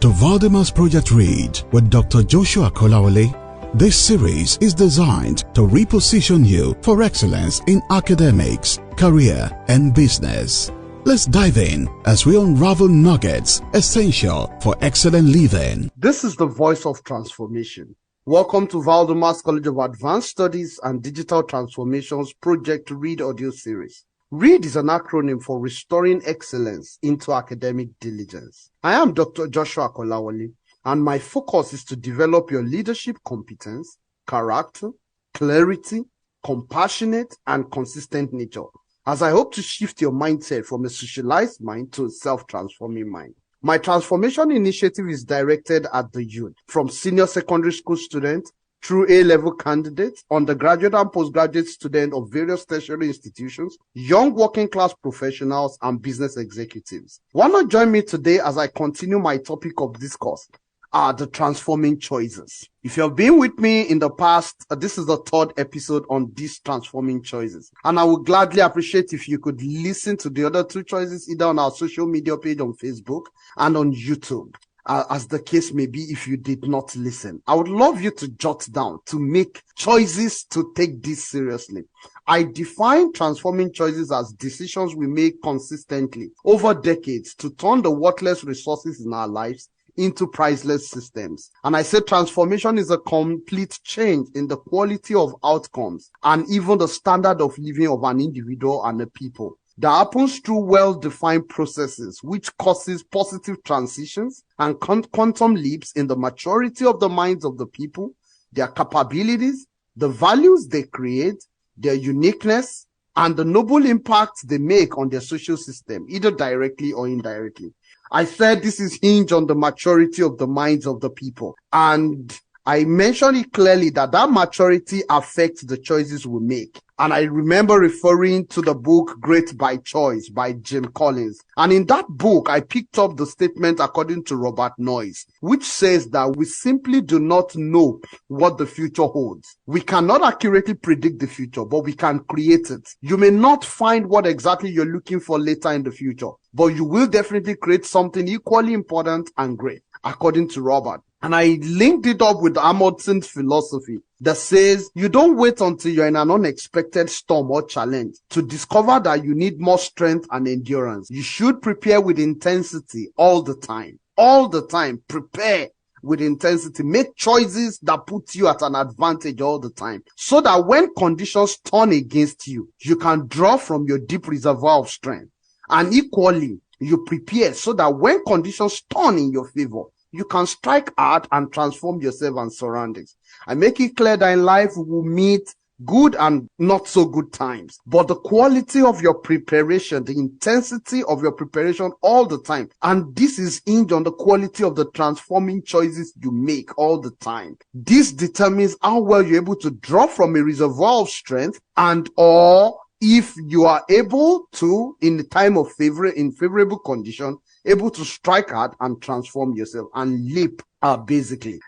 to Valdymas Project Read with Dr. Joshua Kolawole. This series is designed to reposition you for excellence in academics, career, and business. Let's dive in as we unravel nuggets essential for excellent living. This is the voice of transformation. Welcome to Valdymas College of Advanced Studies and Digital Transformations Project Read audio series. READ is an acronym for Restoring Excellence into Academic Diligence. I am Dr. Joshua Kolawole, and my focus is to develop your leadership competence, character, clarity, compassionate, and consistent nature, as I hope to shift your mindset from a socialized mind to a self-transforming mind. My transformation initiative is directed at the youth, from senior secondary school students through A-level candidates, undergraduate and postgraduate students of various tertiary institutions, young working class professionals, and business executives. Why not join me today as I continue my topic of discourse, the transforming choices. If you have been with me in the past, this is the third episode on these transforming choices. And I would gladly appreciate if you could listen to the other two choices either on our social media page on Facebook and on YouTube. As the case may be, if you did not listen, I would love you to jot down, to make choices to take this seriously. I define transforming choices as decisions we make consistently over decades to turn the worthless resources in our lives into priceless systems. And I say transformation is a complete change in the quality of outcomes and even the standard of living of an individual and a people. That happens through well-defined processes, which causes positive transitions and quantum leaps in the maturity of the minds of the people, their capabilities, the values they create, their uniqueness, and the noble impact they make on their social system, either directly or indirectly. I said this is hinged on the maturity of the minds of the people. And I mentioned it clearly that maturity affects the choices we make. And I remember referring to the book Great by Choice by Jim Collins. And in that book, I picked up the statement according to Robert Noyce, which says that we simply do not know what the future holds. We cannot accurately predict the future, but we can create it. You may not find what exactly you're looking for later in the future, but you will definitely create something equally important and great, according to Robert. And I linked it up with Amundsen's philosophy that says you don't wait until you're in an unexpected storm or challenge to discover that you need more strength and endurance. You should prepare with intensity all the time. All the time. Prepare with intensity. Make choices that put you at an advantage all the time, so that when conditions turn against you, you can draw from your deep reservoir of strength. And equally, you prepare so that when conditions turn in your favor, you can strike hard and transform yourself and surroundings. I make it clear that in life we will meet good and not so good times, but the quality of your preparation, the intensity of your preparation all the time, and this is hinged on the quality of the transforming choices you make all the time. This determines how well you're able to draw from a reservoir of strength, and or if you are able to, in the time of favorable condition, able to strike hard and transform yourself and leap, basically.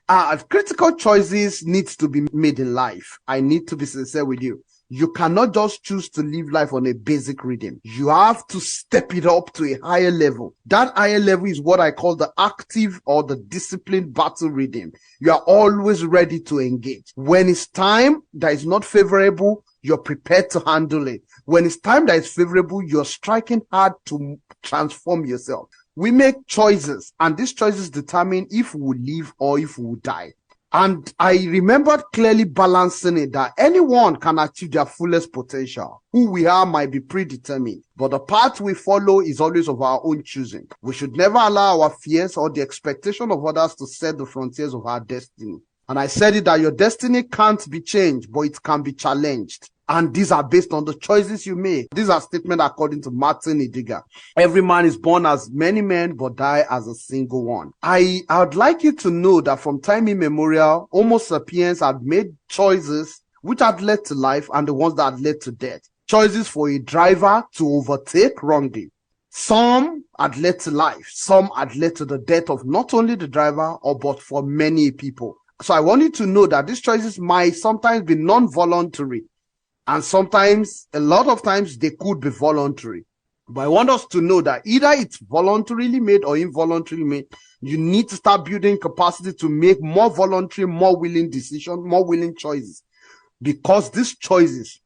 Critical choices needs to be made in life. I need to be sincere with you. You cannot just choose to live life on a basic rhythm. You have to step it up to a higher level. That higher level is what I call the active or the disciplined battle rhythm. You are always ready to engage. When it's time that is not favorable, you're prepared to handle it. When it's time that is favorable, you're striking hard to transform yourself. We make choices, and these choices determine if we live or if we die. And I remembered clearly balancing it that anyone can achieve their fullest potential. Who we are might be predetermined, but the path we follow is always of our own choosing. We should never allow our fears or the expectation of others to set the frontiers of our destiny. And I said it that your destiny can't be changed, but it can be challenged. And these are based on the choices you make. These are statements according to Martin Heidegger. Every man is born as many men, but die as a single one. I would like you to know that from time immemorial, Homo sapiens have made choices which had led to life and the ones that had led to death. Choices for a driver to overtake wrongly. Some had led to life. Some had led to the death of not only the driver, but for many people. So I want you to know that these choices might sometimes be non-voluntary. And sometimes, a lot of times, they could be voluntary. But I want us to know that either it's voluntarily made or involuntarily made, you need to start building capacity to make more voluntary, more willing decisions, more willing choices, because these choices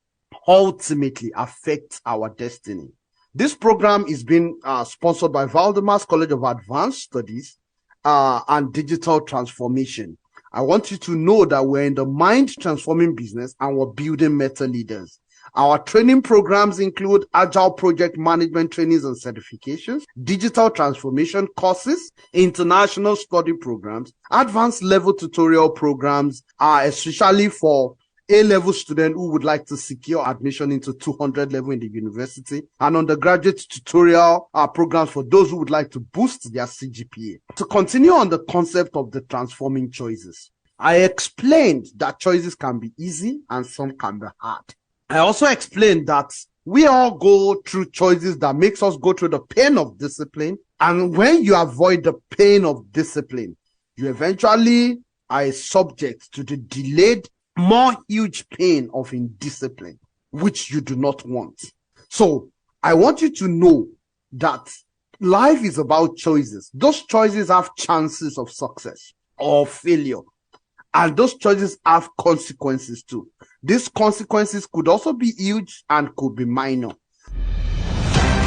ultimately affect our destiny. This program is being sponsored by Valdymas College of Advanced Studies and Digital Transformation. I want you to know that we're in the mind transforming business and we're building meta leaders. Our training programs include agile project management trainings and certifications, digital transformation courses, international study programs, advanced level tutorial programs, especially for A-level students who would like to secure admission into 200 level in the university, and undergraduate tutorial programs for those who would like to boost their CGPA. To continue on the concept of the transforming choices, I explained that choices can be easy and some can be hard. I also explained that we all go through choices that makes us go through the pain of discipline. And when you avoid the pain of discipline, you eventually are subject to the delayed, more huge pain of indiscipline, which you do not want. So I want you to know that life is about choices. Those choices have chances of success or failure. And those choices have consequences too. These consequences could also be huge and could be minor.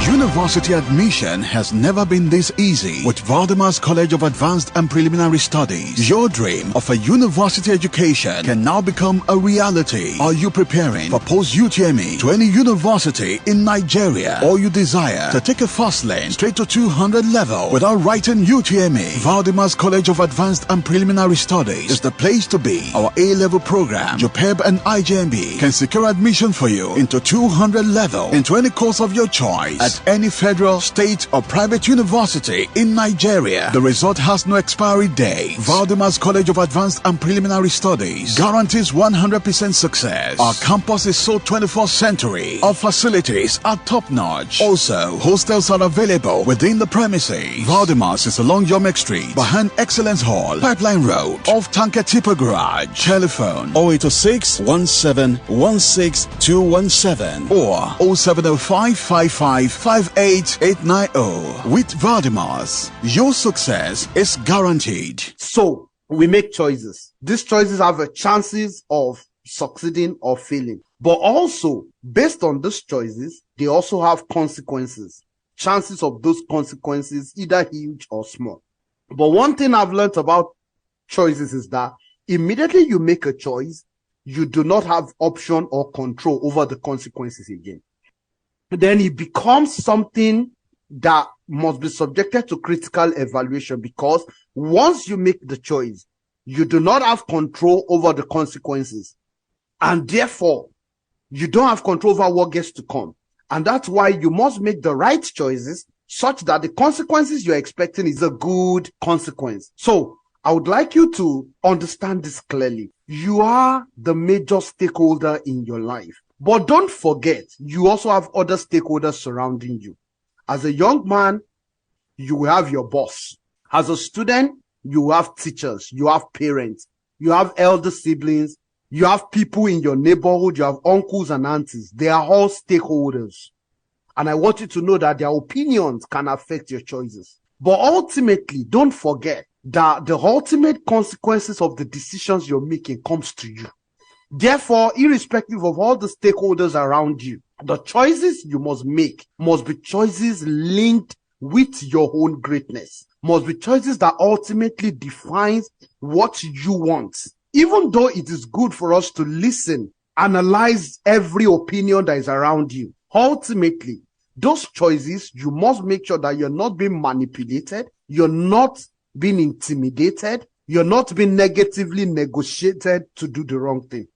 University admission has never been this easy with Valdymas College of Advanced and Preliminary Studies. Your dream of a university education can now become a reality. Are you preparing for post-UTME to any university in Nigeria, or you desire to take a fast lane straight to 200 level without writing UTME? Valdymas College of Advanced and Preliminary Studies is the place to be. Our A-level program, JUPEB and IJMB, can secure admission for you into 200 level into any course of your choice at any federal, state or private university in Nigeria. The result has no expiry date. Valdymas College of Advanced and Preliminary Studies guarantees 100% success. Our campus is so 21st century. Our facilities are top-notch. Also, hostels are available within the premises. Valdymas is along Yomek Street, behind Excellence Hall, Pipeline Road, off Tanker Tipper Garage. Telephone 0806 1716 217 or 0705 55 58890. With Valdymas, your success is guaranteed. So, we make choices. These choices have a chances of succeeding or failing. But also, based on these choices, they also have consequences. Chances of those consequences, either huge or small. But one thing I've learned about choices is that immediately you make a choice, you do not have option or control over the consequences again. Then it becomes something that must be subjected to critical evaluation, because once you make the choice, you do not have control over the consequences. And therefore, you don't have control over what gets to come. And that's why you must make the right choices such that the consequences you're expecting is a good consequence. So I would like you to understand this clearly. You are the major stakeholder in your life. But don't forget, you also have other stakeholders surrounding you. As a young man, you will have your boss. As a student, you have teachers, you have parents, you have elder siblings, you have people in your neighborhood, you have uncles and aunties. They are all stakeholders. And I want you to know that their opinions can affect your choices. But ultimately, don't forget that the ultimate consequences of the decisions you're making comes to you. Therefore, irrespective of all the stakeholders around you, the choices you must make must be choices linked with your own greatness, must be choices that ultimately defines what you want. Even though it is good for us to listen, analyze every opinion that is around you, ultimately, those choices, you must make sure that you're not being manipulated, you're not being intimidated, you're not being negatively negotiated to do the wrong thing.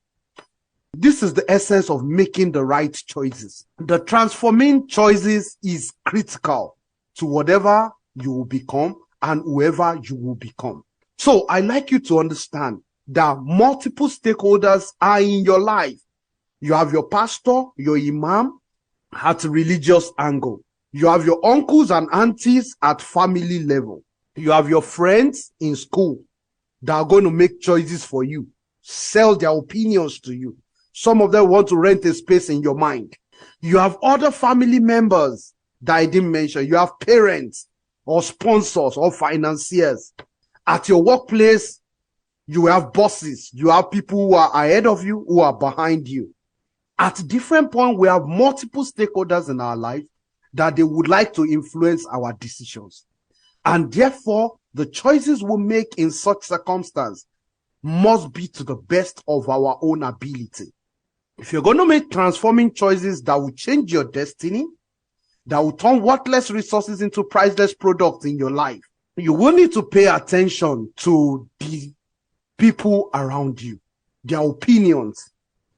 This is the essence of making the right choices. The transforming choices is critical to whatever you will become and whoever you will become. So I like you to understand that multiple stakeholders are in your life. You have your pastor, your imam at a religious angle. You have your uncles and aunties at family level. You have your friends in school that are going to make choices for you, sell their opinions to you. Some of them want to rent a space in your mind. You have other family members that I didn't mention. You have parents or sponsors or financiers. At your workplace, you have bosses. You have people who are ahead of you, who are behind you. At different points, we have multiple stakeholders in our life that they would like to influence our decisions. And therefore, the choices we make in such circumstances must be to the best of our own ability. If you're going to make transforming choices that will change your destiny, that will turn worthless resources into priceless products in your life, you will need to pay attention to the people around you, their opinions.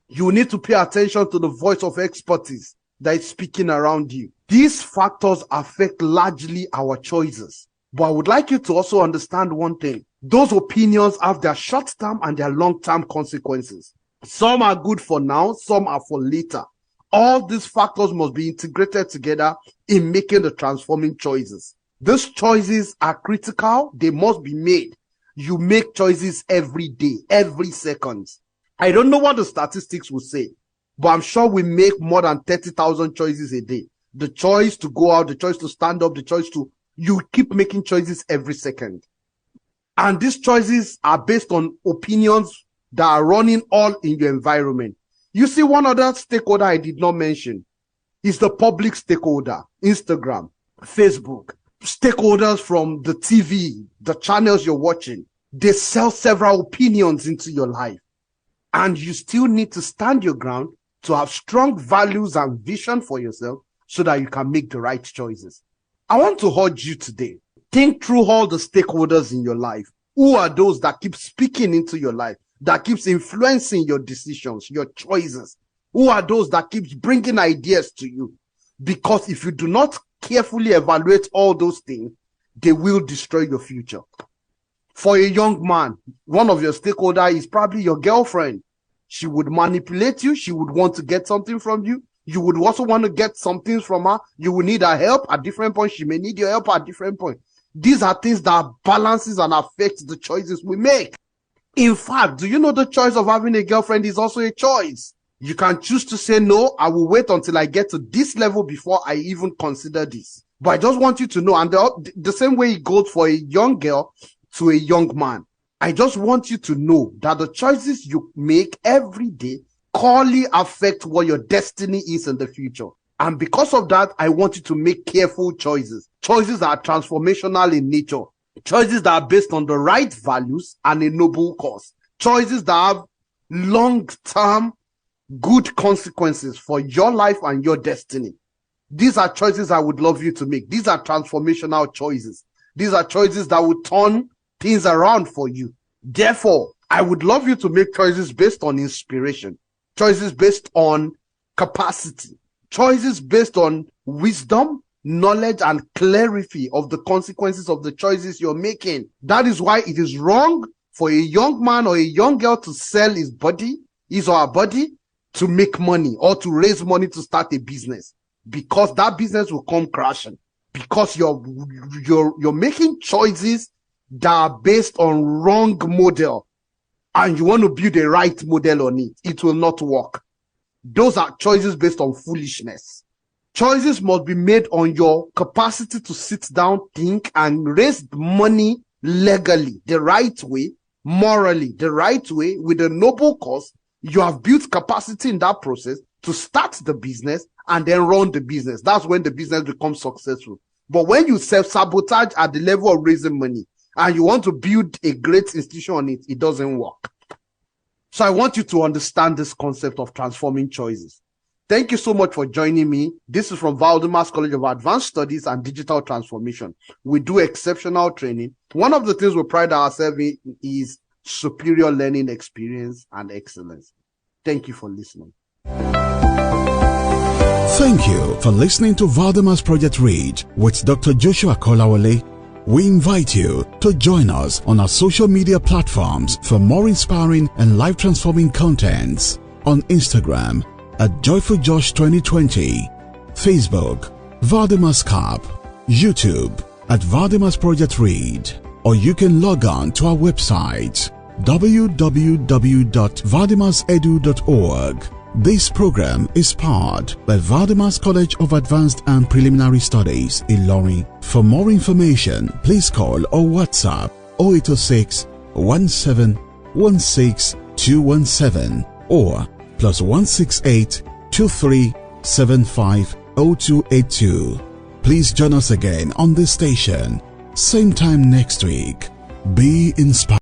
You need to pay attention to the voice of expertise that is speaking around you. These factors affect largely our choices. But I would like you to also understand one thing. Those opinions have their short-term and their long-term consequences. Some are good for now, some are for later. All these factors must be integrated together in making the transforming choices. These choices are critical. They must be made. You make choices every day, every second. I don't know what the statistics will say, but I'm sure we make more than 30,000 choices a day. The choice to go out, the choice to stand up, the choice to... You keep making choices every second. And these choices are based on opinions that are running all in your environment. You see, one other stakeholder I did not mention is the public stakeholder, Instagram, Facebook, stakeholders from the TV, the channels you're watching. They sell several opinions into your life. And you still need to stand your ground to have strong values and vision for yourself so that you can make the right choices. I want to urge you today. Think through all the stakeholders in your life. Who are those that keep speaking into your life, that keeps influencing your decisions, your choices? Who are those that keeps bringing ideas to you? Because if you do not carefully evaluate all those things, they will destroy your future. For a young man, one of your stakeholders is probably your girlfriend. She would manipulate you. She would want to get something from you. You would also want to get some things from her. You will need her help at different points. She may need your help at different points. These are things that balances and affect the choices we make. In fact, do you know the choice of having a girlfriend is also a choice? You can choose to say, no, I will wait until I get to this level before I even consider this. But I just want you to know, and the same way it goes for a young girl to a young man. I just want you to know that the choices you make every day clearly affect what your destiny is in the future. And because of that, I want you to make careful choices. Choices that are transformational in nature. Choices that are based on the right values and a noble cause. Choices that have long-term good consequences for your life and your destiny. These are choices I would love you to make. These are transformational choices. These are choices that will turn things around for you. Therefore, I would love you to make choices based on inspiration. Choices based on capacity. Choices based on wisdom, knowledge, and clarity of the consequences of the choices you're making. That is why it is wrong for a young man or a young girl to sell his or her body, to make money or to raise money to start a business, because that business will come crashing. Because you're making choices that are based on wrong model, and you want to build a right model on it. It will not work. Those are choices based on foolishness. Choices must be made on your capacity to sit down, think, and raise money legally, the right way, morally, the right way, with a noble cause. You have built capacity in that process to start the business and then run the business. That's when the business becomes successful. But when you self-sabotage at the level of raising money and you want to build a great institution on it, it doesn't work. So I want you to understand this concept of transforming choices. Thank you so much for joining me. This is from Valdymas College of Advanced Studies and Digital Transformation. We do exceptional training. One of the things we pride ourselves in is superior learning experience and excellence. Thank you for listening. Thank you for listening to Valdymas Project Read with Dr. Joshua Kolawole. We invite you to join us on our social media platforms for more inspiring and life-transforming contents. On Instagram at JoyfulJosh2020, Facebook, Valdymas Cap, YouTube at Valdymas Project Read, or you can log on to our website www.valdymasedu.org. This program is powered by Valdymas College of Advanced and Preliminary Studies, Ilorin. For more information, please call or WhatsApp 0806 1716 217 or +168 2375 0282. Please join us again on this station, same time next week. Be inspired.